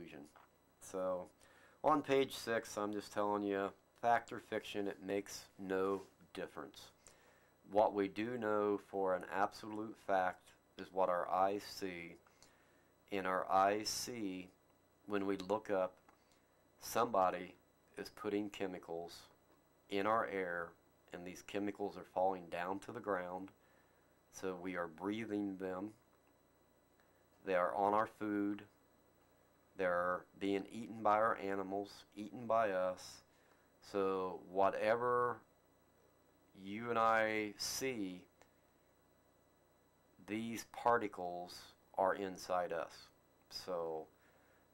confusion. So on page 6, I'm just telling you, fact or fiction, it makes no difference. What we do know for an absolute fact is what our eyes see. And our eyes see, when we look up, somebody is putting chemicals in our air, and these chemicals are falling down to the ground. So we are breathing them. They are on our food. They're being eaten by our animals, eaten by us. So whatever you and I see, these particles are inside us. So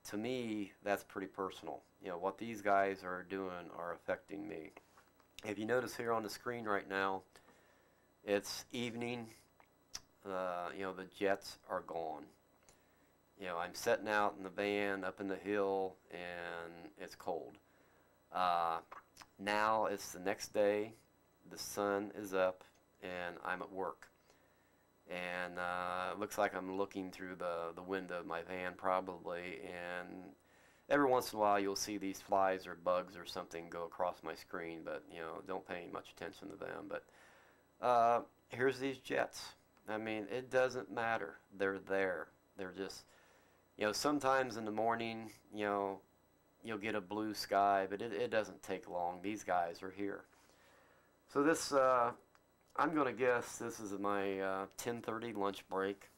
to me, that's pretty personal. You know, what these guys are doing are affecting me. If you notice here on the screen right now, it's evening. You know, the jets are gone. You know, I'm sitting out in the van up in the hill, and it's cold. Now it's the next day. The sun is up, and I'm at work. And it looks like I'm looking through the window of my van probably, and every once in a while you'll see these flies or bugs or something go across my screen, but you know, don't pay much attention to them. But here's these jets. I mean, it doesn't matter. They're there. They're just, you know, sometimes in the morning, you know, you'll get a blue sky, but it doesn't take long. These guys are here. So this, I'm going to guess this is my 10:30 lunch break.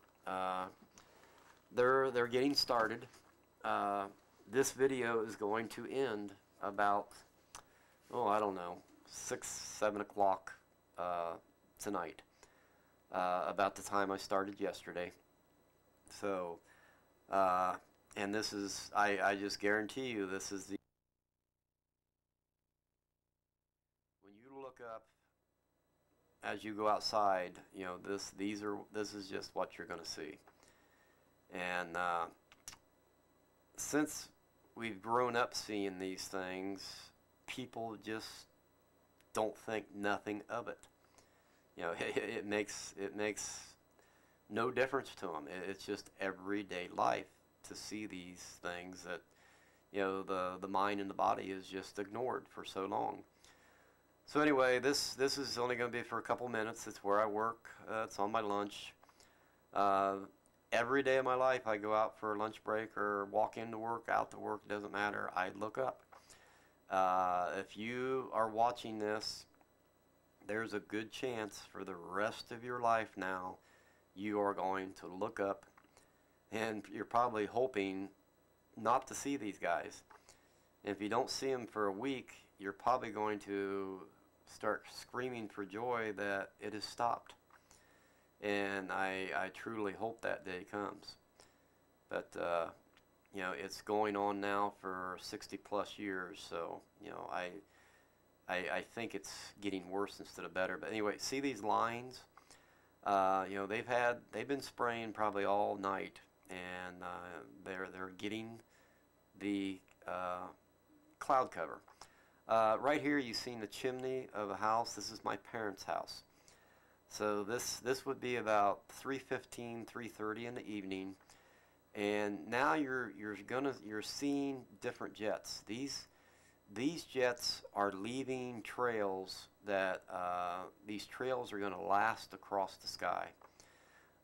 They're getting started. This video is going to end about, oh, I don't know, 6, 7 o'clock tonight. About the time I started yesterday. So, and this is, I just guarantee you, this is the, when you look up as you go outside, you know, this is just what you're going to see. And since we've grown up seeing these things, people just don't think nothing of it. You know, it makes no difference to them. It's just everyday life to see these things that, you know, the mind and the body is just ignored for so long. So anyway, this is only going to be for a couple minutes. It's where I work. It's on my lunch. Every day of my life, I go out for a lunch break or walk into work, out to work. It doesn't matter. I look up. If you are watching this, there's a good chance for the rest of your life now you are going to look up, and you're probably hoping not to see these guys. If you don't see them for a week, you're probably going to start screaming for joy that it has stopped. And I truly hope that day comes. But you know, it's going on now for 60 plus years, so you know, I think it's getting worse instead of better. But anyway, see these lines? You know, they've been spraying probably all night, and they're getting the cloud cover. Right here, you've seen the chimney of a house. This is my parents' house. So this would be about 3:15, 3:30 in the evening, and now you're seeing different jets. These jets are leaving trails that these trails are going to last across the sky.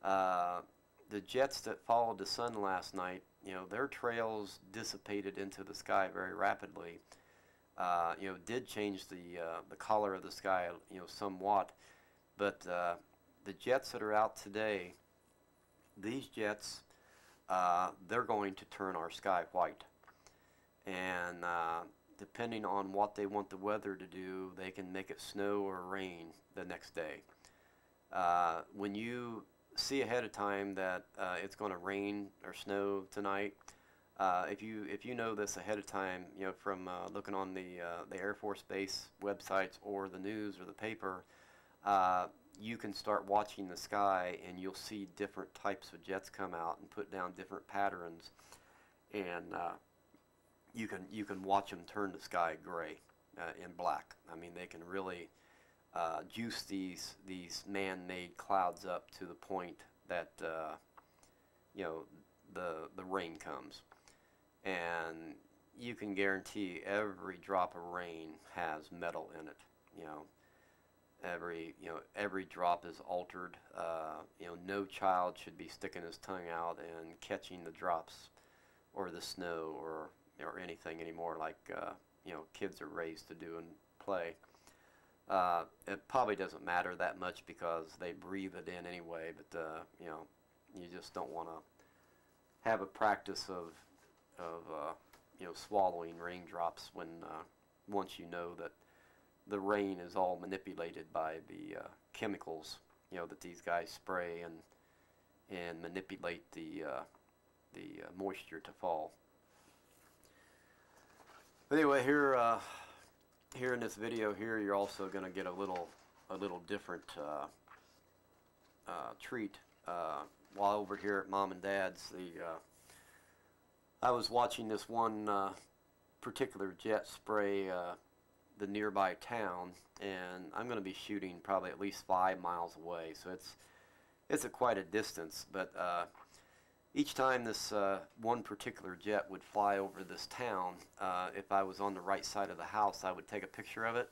The jets that followed the sun last night, you know, their trails dissipated into the sky very rapidly. You know, did change the color of the sky, you know, somewhat. But the jets that are out today, these jets, they're going to turn our sky white. And depending on what they want the weather to do, they can make it snow or rain the next day. When you see ahead of time that it's going to rain or snow tonight, if you know this ahead of time, you know, from looking on the Air Force Base websites or the news or the paper, you can start watching the sky, and you'll see different types of jets come out and put down different patterns, and you can watch them turn the sky gray and black. I mean, they can really juice these man-made clouds up to the point that you know, the rain comes. and you can guarantee every drop of rain has metal in it. You know, every drop is altered. No child should be sticking his tongue out and catching the drops or the snow or anything anymore like kids are raised to do and play. It probably doesn't matter that much because they breathe it in anyway, but you just don't want to have a practice of swallowing raindrops when once you know that the rain is all manipulated by the chemicals that these guys spray and manipulate the moisture to fall. But anyway, here in this video here, you're also going to get a little different treat. While over here at Mom and Dad's, I was watching this one particular jet spray the nearby town, and I'm going to be shooting probably at least 5 miles away, so it's quite a distance. But each time this one particular jet would fly over this town, if I was on the right side of the house, I would take a picture of it.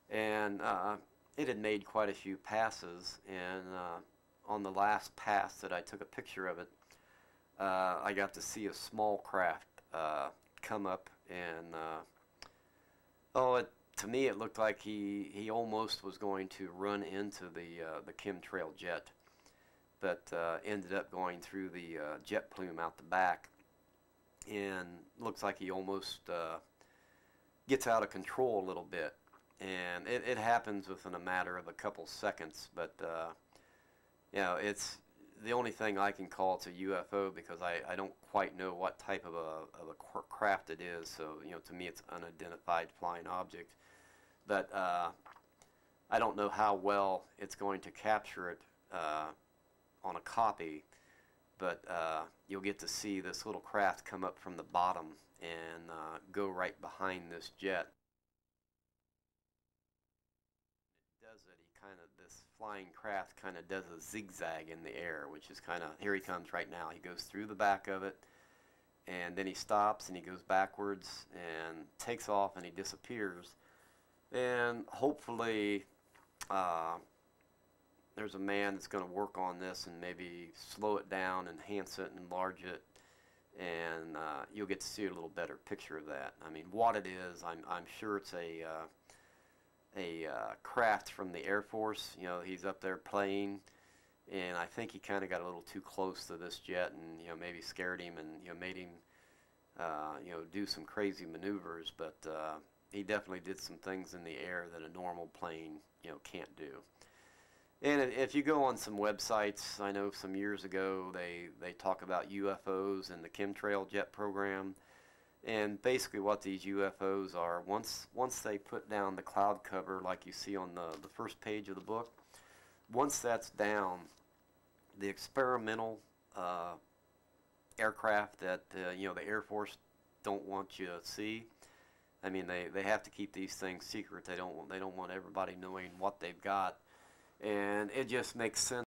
And it had made quite a few passes, and on the last pass that I took a picture of it, I got to see a small craft come up, and to me it looked like he almost was going to run into the chemtrail jet, but ended up going through the jet plume out the back, and looks like he almost gets out of control a little bit. And it happens within a matter of a couple seconds, but it's the only thing I can call it's a UFO because I don't quite know what type of a craft it is. So to me it's unidentified flying object, but I don't know how well it's going to capture it on a copy, but you'll get to see this little craft come up from the bottom and go right behind this jet. This flying craft kind of does a zigzag in the air, which is kind of, here he comes right now. He goes through the back of it, and then he stops and he goes backwards and takes off and he disappears. And hopefully there's a man that's going to work on this and maybe slow it down, enhance it, enlarge it, and you'll get to see a little better picture of that. I mean, what it is, I'm sure it's a craft from the Air Force. He's up there playing, and I think he kind of got a little too close to this jet, and maybe scared him, and made him do some crazy maneuvers. But he definitely did some things in the air that a normal plane can't do. And if you go on some websites, I know some years ago they talk about UFOs and the chemtrail jet program. And basically what these UFOs are, once they put down the cloud cover like you see on the first page of the book, once that's down, the experimental aircraft that the Air Force don't want you to see, I mean they have to keep these things secret. They don't want everybody knowing what they've got, and it just makes sense